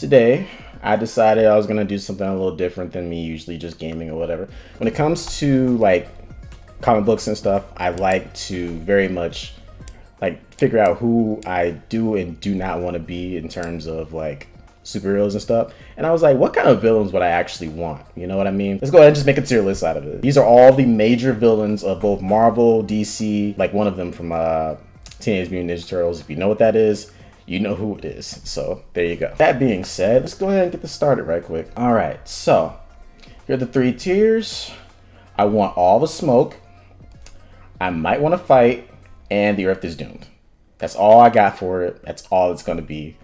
today I decided I was gonna do something a little different than me usually just gaming or whatever. When it comes to like comic books and stuff, I like to very much like figure out who I do and do not want to be in terms of like superheroes and stuff. And I was like, what kind of villains would I actually want? You know what I mean? Let's go ahead and just make a tier list out of it. These are all the major villains of both Marvel, DC, like one of them from Teenage Mutant Ninja Turtles. If you know what that is, you know who it is. So there you go. That being said, let's go ahead and get this started right quick. All right, so here are the 3 tiers. I want all the smoke. I might want to fight, and the Earth is doomed. That's all I got for it. That's all it's going to be.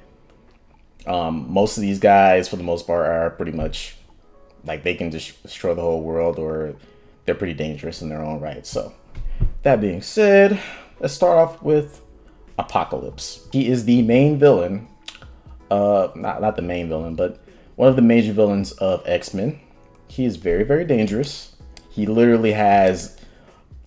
Most of these guys, for the most part, are pretty much like they can just destroy the whole world, or they're pretty dangerous in their own right. So that being said, let's start off with Apocalypse. He is the main villain, not the main villain, but one of the major villains of X-Men. He is very, very dangerous. He literally has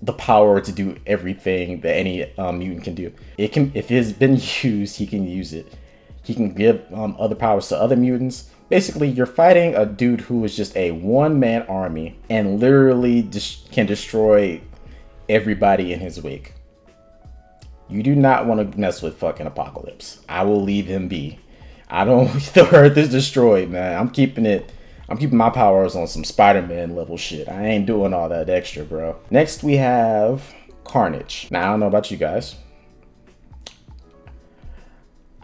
the power to do everything that any mutant can do. It can, if it has been used, he can use it. He can give other powers to other mutants. Basically, you're fighting a dude who is just a one-man army and literally can destroy everybody in his wake. You do not want to mess with fucking Apocalypse. I will leave him be. I don't. The Earth is destroyed, man. I'm keeping my powers on some Spider-Man level shit. I ain't doing all that extra, bro. Next, we have Carnage. Now, I don't know about you guys.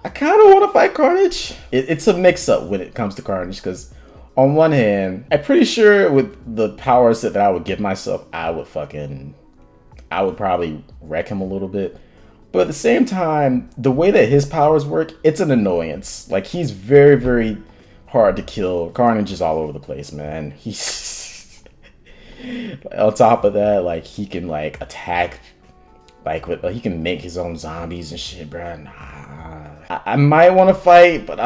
I kind of want to fight Carnage. It's a mix-up when it comes to Carnage, because on one hand, I'm pretty sure with the power set that I would give myself, I would probably wreck him a little bit. But at the same time, the way that his powers work, it's an annoyance. Like, he's very, very hard to kill. Carnage is all over the place, man. He's on top of that, like, he can like attack, like he can make his own zombies and shit, bro. Nah, I might want to fight, but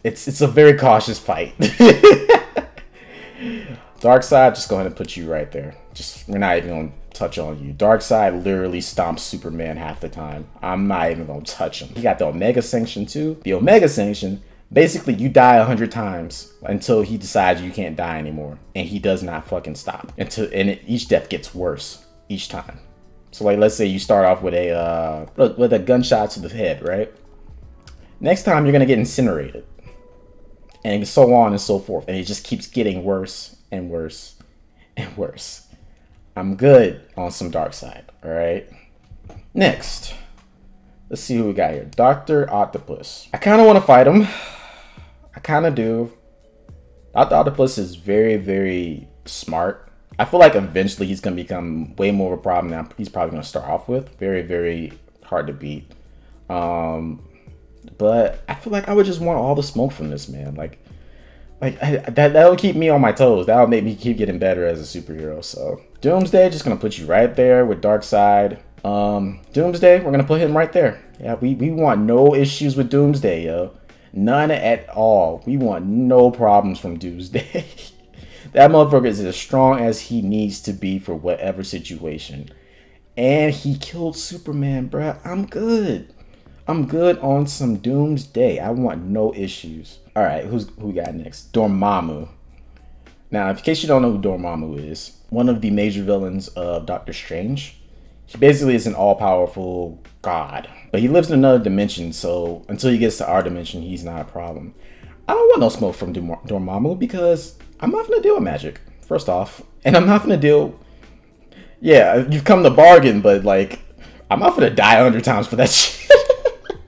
it's a very cautious fight. Darkseid, just go ahead and put you right there. We're not even gonna touch on you. Darkseid literally stomps Superman half the time. I'm not even gonna touch him. He got the Omega Sanction too. The Omega Sanction, basically you die 100 times until he decides you can't die anymore, and he does not fucking stop each death gets worse each time. So like, let's say you start off with a gunshot to the head, right? Next time you're gonna get incinerated, and so on and so forth, and it just keeps getting worse and worse and worse. I'm good on some Darkseid, all right? Next, let's see who we got here. Dr. Octopus. I kind of want to fight him. I kind of do. Dr. Octopus is very, very smart. I feel like eventually he's going to become way more of a problem than he's probably going to start off with. Very, very hard to beat. But I feel like I would just want all the smoke from this man. That'll keep me on my toes. That'll make me keep getting better as a superhero. So Doomsday, just gonna put you right there with Darkseid. Doomsday, we're gonna put him right there. Yeah, we want no issues with Doomsday, yo. None at all. We want no problems from Doomsday. That motherfucker is as strong as he needs to be for whatever situation. And he killed Superman, bruh. I'm good. I'm good on some Doomsday. I want no issues. All right, who we got next? Dormammu. Now, in case you don't know who Dormammu is, one of the major villains of Doctor Strange. He basically is an all-powerful god, but he lives in another dimension, so until he gets to our dimension, he's not a problem. I don't want no smoke from Dormammu because I'm not gonna deal with magic, first off, and I'm not gonna deal. Yeah, you've come to bargain, but like, I'm not gonna die 100 times for that shit.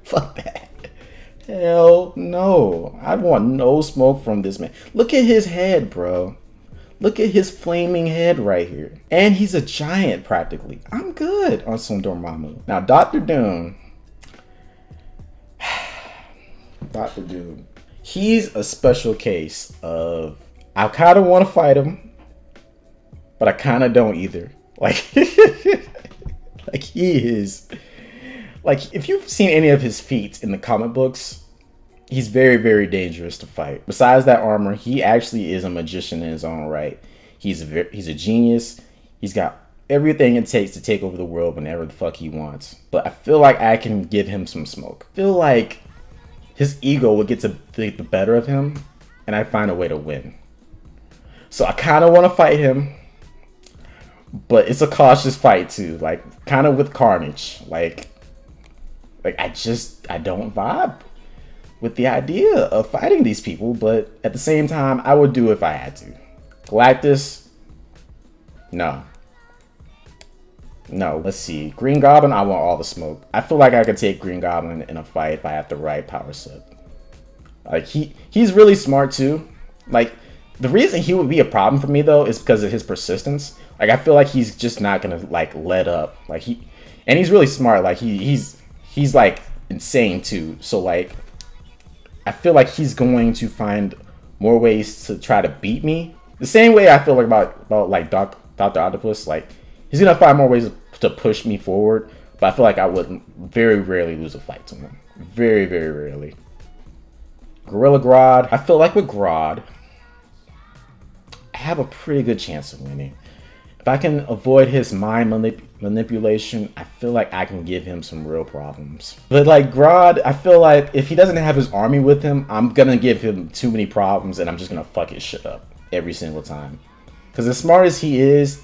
Fuck that. Hell no. I want no smoke from this man. Look at his head, bro. Look at his flaming head right here. And he's a giant, practically. I'm good on some Dormammu. Now, Dr. Doom. Dr. Doom. He's a special case of, I kind of want to fight him, but I kind of don't either. Like, like he is... Like, if you've seen any of his feats in the comic books, he's very, very dangerous to fight. Besides that armor, he actually is a magician in his own right. He's a genius. He's got everything it takes to take over the world whenever the fuck he wants. But I feel like I can give him some smoke. I feel like his ego would get to the better of him, and I find a way to win. So I kind of want to fight him, but it's a cautious fight too, like kind of with Carnage. Like I don't vibe with the idea of fighting these people, but at the same time, I would do it if I had to. Galactus, no. No, let's see. Green Goblin, I want all the smoke. I feel like I could take Green Goblin in a fight if I have the right power set. Like, he's really smart too. Like, the reason he would be a problem for me though is because of his persistence. Like, I feel like he's just not gonna like let up. Like and he's really smart. Like he's like insane too. So like, I feel like he's going to find more ways to try to beat me. The same way I feel like about like Dr. Octopus. Like, he's gonna find more ways to push me forward, but I feel like I would very rarely lose a fight to him. Very, very rarely. Gorilla Grodd. I feel like with Grodd, I have a pretty good chance of winning. If I can avoid his mind manipulation, I feel like I can give him some real problems. But like Grodd, I feel like if he doesn't have his army with him, I'm gonna give him too many problems and I'm just gonna fuck his shit up every single time. Because as smart as he is,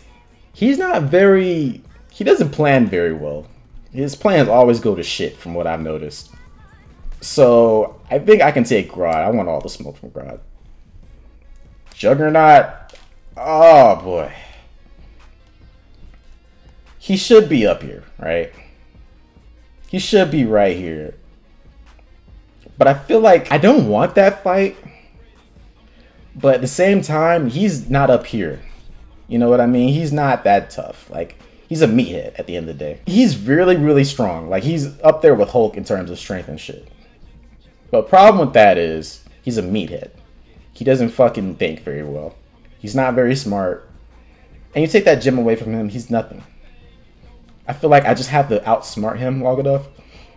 he doesn't plan very well. His plans always go to shit from what I've noticed. So I think I can take Grodd. I want all the smoke from Grodd. Juggernaut. Oh boy. He should be up here, right? He should be right here. But I feel like I don't want that fight. But at the same time, he's not up here. You know what I mean? He's not that tough. Like, he's a meathead at the end of the day. He's really, really strong. Like, he's up there with Hulk in terms of strength and shit. But the problem with that is, he's a meathead. He doesn't fucking think very well. He's not very smart. And you take that gem away from him, he's nothing. I feel like I just have to outsmart him long enough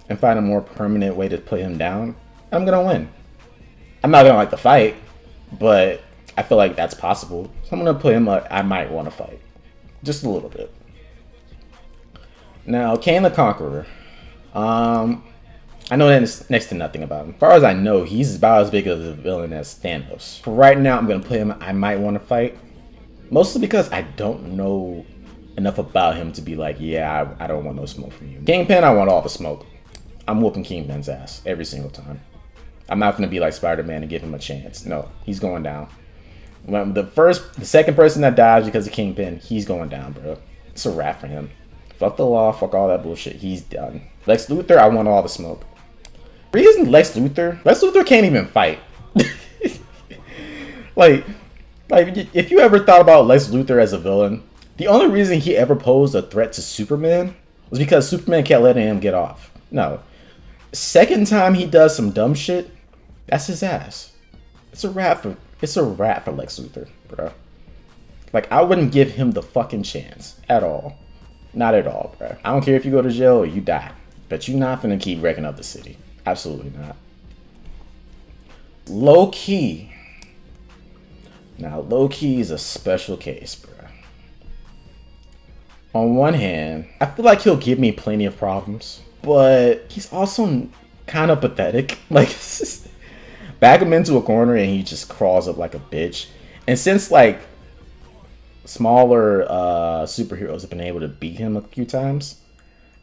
and find a more permanent way to put him down. I'm gonna win. I'm not gonna like the fight, but I feel like that's possible. So I'm gonna put him up. I might want to fight. Just a little bit. Now, Kane the Conqueror. I know next to nothing about him. As far as I know, he's about as big of a villain as Thanos. For right now, I'm gonna put him. I might want to fight. Mostly because I don't know enough about him to be like, yeah, I don't want no smoke from you. Kingpin, I want all the smoke. I'm whooping Kingpin's ass every single time. I'm not gonna be like Spider-Man and give him a chance. No, he's going down. When the second person that dies because of Kingpin, he's going down, bro. It's a wrap for him. Fuck the law, fuck all that bullshit. He's done. Lex Luthor, I want all the smoke. Reason Lex Luthor can't even fight. like if you ever thought about Lex Luthor as a villain, the only reason he ever posed a threat to Superman was because Superman kept letting him get off. No. Second time he does some dumb shit, that's his ass. It's a wrap for Lex Luthor, bro. Like, I wouldn't give him the fucking chance at all. Not at all, bro. I don't care if you go to jail or you die, but you're not gonna keep wrecking up the city. Absolutely not. Low-key. Now, Low-key is a special case, bro. On one hand, I feel like he'll give me plenty of problems, but he's also kind of pathetic. Like, back him into a corner and he just crawls up like a bitch. And since like smaller superheroes have been able to beat him a few times,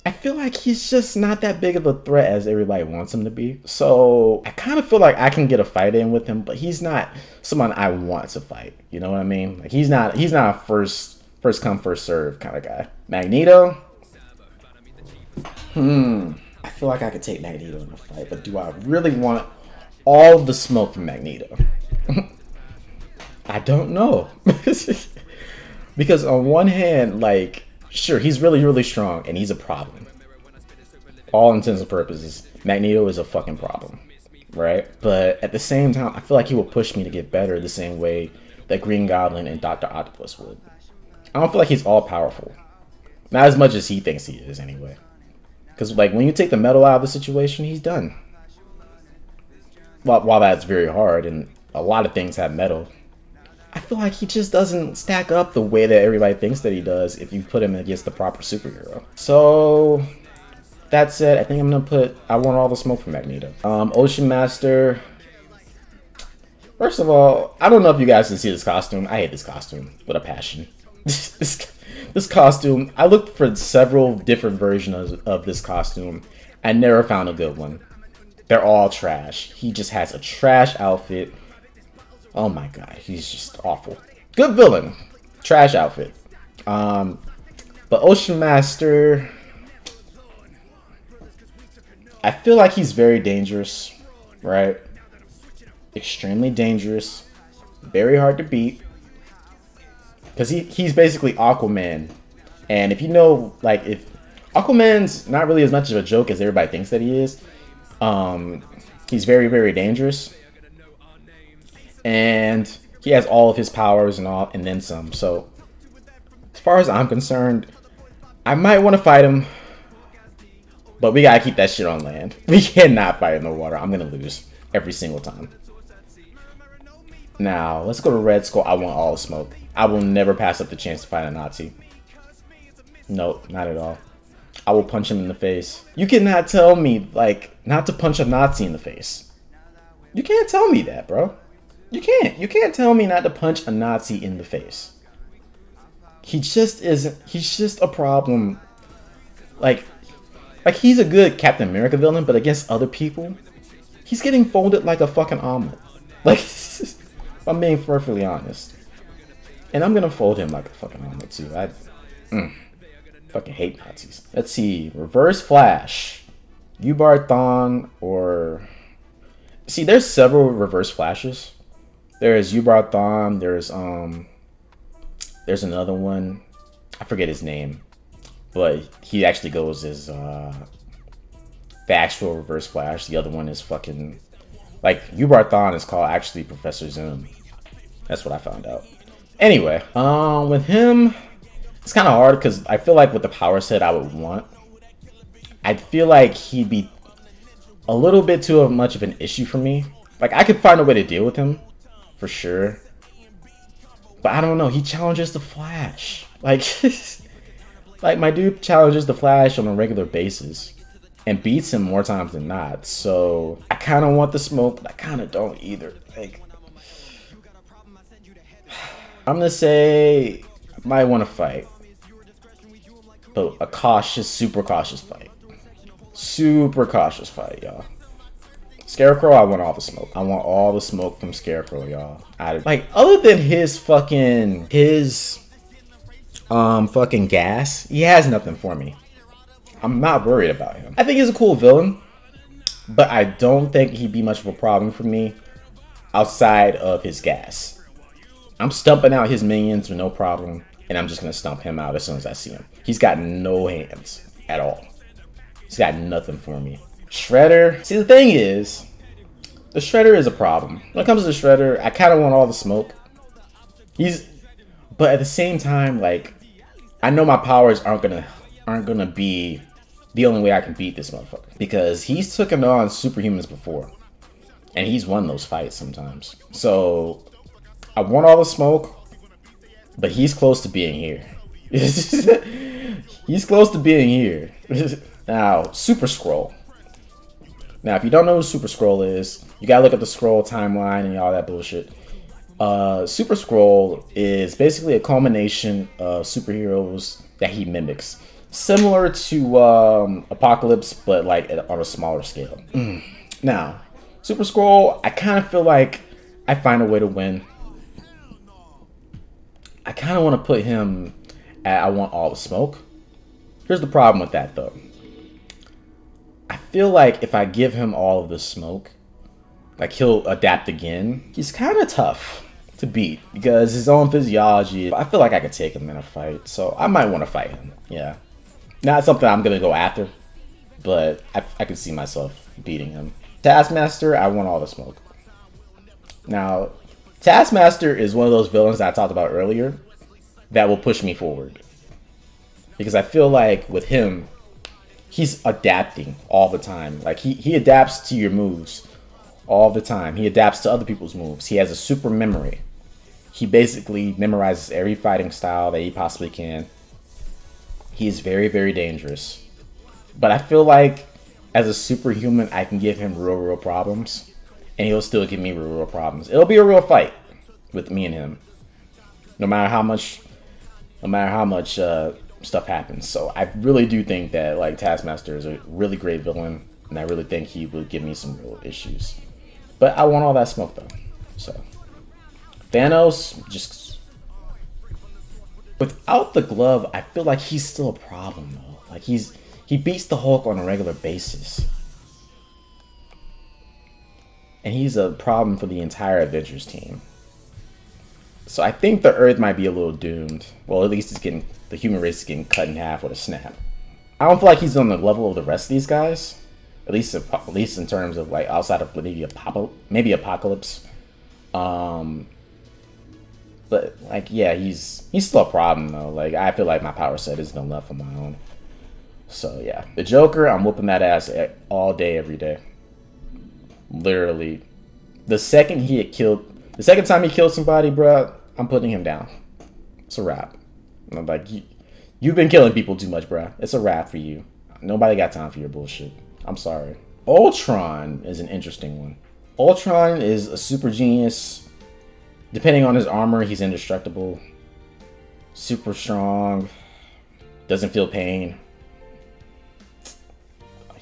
I feel like he's just not that big of a threat as everybody wants him to be. So I kind of feel like I can get a fight in with him, but he's not someone I want to fight. You know what I mean? Like, he's not a first come first serve kind of guy. Magneto. I feel like I could take Magneto in a fight, but do I really want all the smoke from Magneto? I don't know. Because on one hand, like, sure, he's really, really strong and he's a problem. All intents and purposes, Magneto is a fucking problem, right? But at the same time, I feel like he will push me to get better the same way that Green Goblin and Dr. Octopus would. I don't feel like he's all powerful. Not as much as he thinks he is, anyway. Because, like, when you take the metal out of the situation, he's done. While that's very hard, and a lot of things have metal, I feel like he just doesn't stack up the way that everybody thinks that he does if you put him against the proper superhero. So, that said, I think I'm gonna put I Want All the Smoke for Magneto. Ocean Master. First of all, I don't know if you guys can see this costume. I hate this costume with a passion. This costume, I looked for several different versions of this costume. I never found a good one. They're all trash. He just has a trash outfit. Oh my god, he's just awful. Good villain, trash outfit. But Ocean Master, I feel like he's very dangerous, right? Extremely dangerous, very hard to beat. Because he's basically Aquaman. And if you know, like, if Aquaman's not really as much of a joke as everybody thinks that he is, he's very, very dangerous. And he has all of his powers and all, and then some. So, as far as I'm concerned, I might want to fight him. But we gotta keep that shit on land. We cannot fight in the water. I'm gonna lose every single time. Now, let's go to Red Skull. I Want All the Smoke. I will never pass up the chance to fight a Nazi. Nope, not at all. I will punch him in the face. You cannot tell me, like, not to punch a Nazi in the face. You can't tell me that, bro. You can't. You can't tell me not to punch a Nazi in the face. He just isn't. He's just a problem. Like he's a good Captain America villain, but against other people, he's getting folded like a fucking omelet. Like, if I'm being perfectly honest. And I'm gonna fold him like a fucking omelet too. I fucking hate Nazis. Let's see. Reverse Flash. Ubar or... See, there's several Reverse Flashes. There's Ubar there's another one. I forget his name. But he actually goes as the actual Reverse Flash. The other one is fucking... Like, Ubar is called actually Professor Zoom. That's what I found out. Anyway, with him, it's kind of hard because I feel like with the power set I would want, I feel like he'd be a little bit too much of an issue for me. Like, I could find a way to deal with him, for sure. But I don't know, he challenges the Flash. Like, like my dude challenges the Flash on a regular basis and beats him more times than not. So I kind of want the smoke, but I kind of don't either. Like, I'm gonna say I might want to fight, but a cautious, super cautious fight. Super cautious fight, y'all. Scarecrow, I want all the smoke. I want all the smoke from Scarecrow, y'all. Like, other than his fucking gas, he has nothing for me. I'm not worried about him. I think he's a cool villain, but I don't think he'd be much of a problem for me outside of his gas. I'm stumping out his minions with no problem, and I'm just gonna stomp him out as soon as I see him. He's got no hands at all. He's got nothing for me. Shredder. See, the thing is, the Shredder is a problem. When it comes to the Shredder, I kind of want all the smoke. But at the same time, like, I know my powers aren't gonna be the only way I can beat this motherfucker, because he's taken on superhumans before, and he's won those fights sometimes. So I want all the smoke, but he's close to being here. He's close to being here. Now, Super Skrull. Now, if you don't know who Super Skrull is, you gotta look up the Skrull timeline and all that bullshit. Super Skrull is basically a culmination of superheroes that he mimics. Similar to Apocalypse, but like on a smaller scale. Now, Super Skrull, I kind of feel like I find a way to win. I kind of want to put him at I want all the smoke. Here's the problem with that, though. I feel like if I give him all of the smoke, like, he'll adapt again. He's kind of tough to beat because his own physiology. I feel like I could take him in a fight, so I might want to fight him. Yeah, not something I'm gonna go after, but I could see myself beating him. Taskmaster, I want all the smoke. Now, Taskmaster is one of those villains that I talked about earlier that will push me forward, because I feel like with him, he's adapting all the time. Like, he adapts to your moves all the time. He adapts to other people's moves. He has a super memory. He basically memorizes every fighting style that he possibly can. He is very, very dangerous. But I feel like as a superhuman, I can give him real problems, and he'll still give me real problems. It'll be a real fight with me and him, no matter how much stuff happens. So I really do think that like Taskmaster is a really great villain, and I really think he would give me some real issues. But I want all that smoke though. So Thanos, just without the glove, I feel like he's still a problem though. Like he beats the Hulk on a regular basis. And he's a problem for the entire Avengers team. So I think the Earth might be a little doomed. Well, at least the human race is getting cut in half with a snap. I don't feel like he's on the level of the rest of these guys. At least in terms of like outside of maybe Apocalypse. But like yeah, he's still a problem though. Like I feel like my power set isn't enough on my own. So yeah, the Joker, I'm whooping that ass all day, every day. Literally, the second time he killed somebody, bro, I'm putting him down. It's a wrap. And I'm like, you've been killing people too much, bro. It's a wrap for you. Nobody got time for your bullshit. I'm sorry. Ultron is an interesting one. Ultron is a super genius. Depending on his armor, he's indestructible. Super strong. Doesn't feel pain.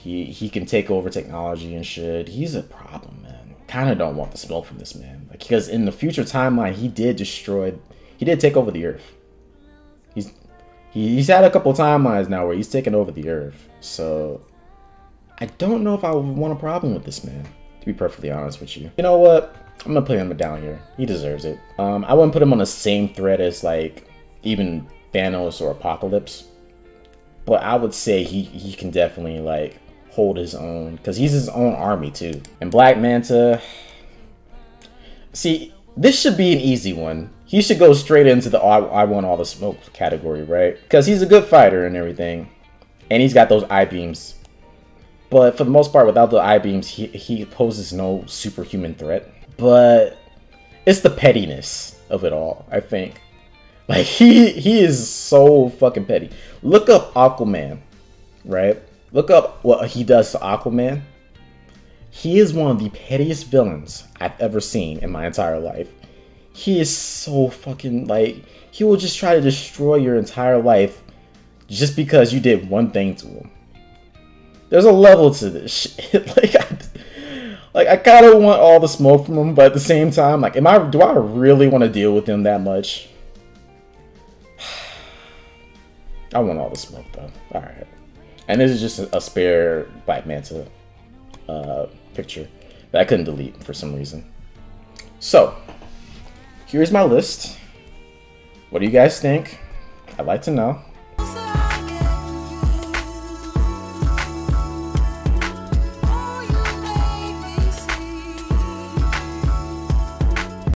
He can take over technology and shit. He's a problem, man. Kind of don't want the smoke from this man. Like, because in the future timeline, he did take over the Earth. He's had a couple timelines now where he's taken over the Earth. So I don't know if I would want a problem with this man, to be perfectly honest with you. You know what? I'm gonna put him down here. He deserves it. I wouldn't put him on the same thread as like even Thanos or Apocalypse, but I would say he can definitely like hold his own, because he's his own army too. And Black Manta, see, this should be an easy one. He should go straight into the I want all the smoke category, right? Because he's a good fighter and everything, and he's got those I-beams. But for the most part, without the I-beams, he poses no superhuman threat. But it's the pettiness of it all, I think. Like, he is so fucking petty. Look up Aquaman, right? Look up what he does to Aquaman. He is one of the pettiest villains I've ever seen in my entire life. He is so fucking, like, he will just try to destroy your entire life just because you did one thing to him. There's a level to this shit. I kind of want all the smoke from him, but at the same time, like, do I really want to deal with him that much? I want all the smoke though. All right. And this is just a spare Black Manta picture that I couldn't delete for some reason. So, here's my list. What do you guys think? I'd like to know.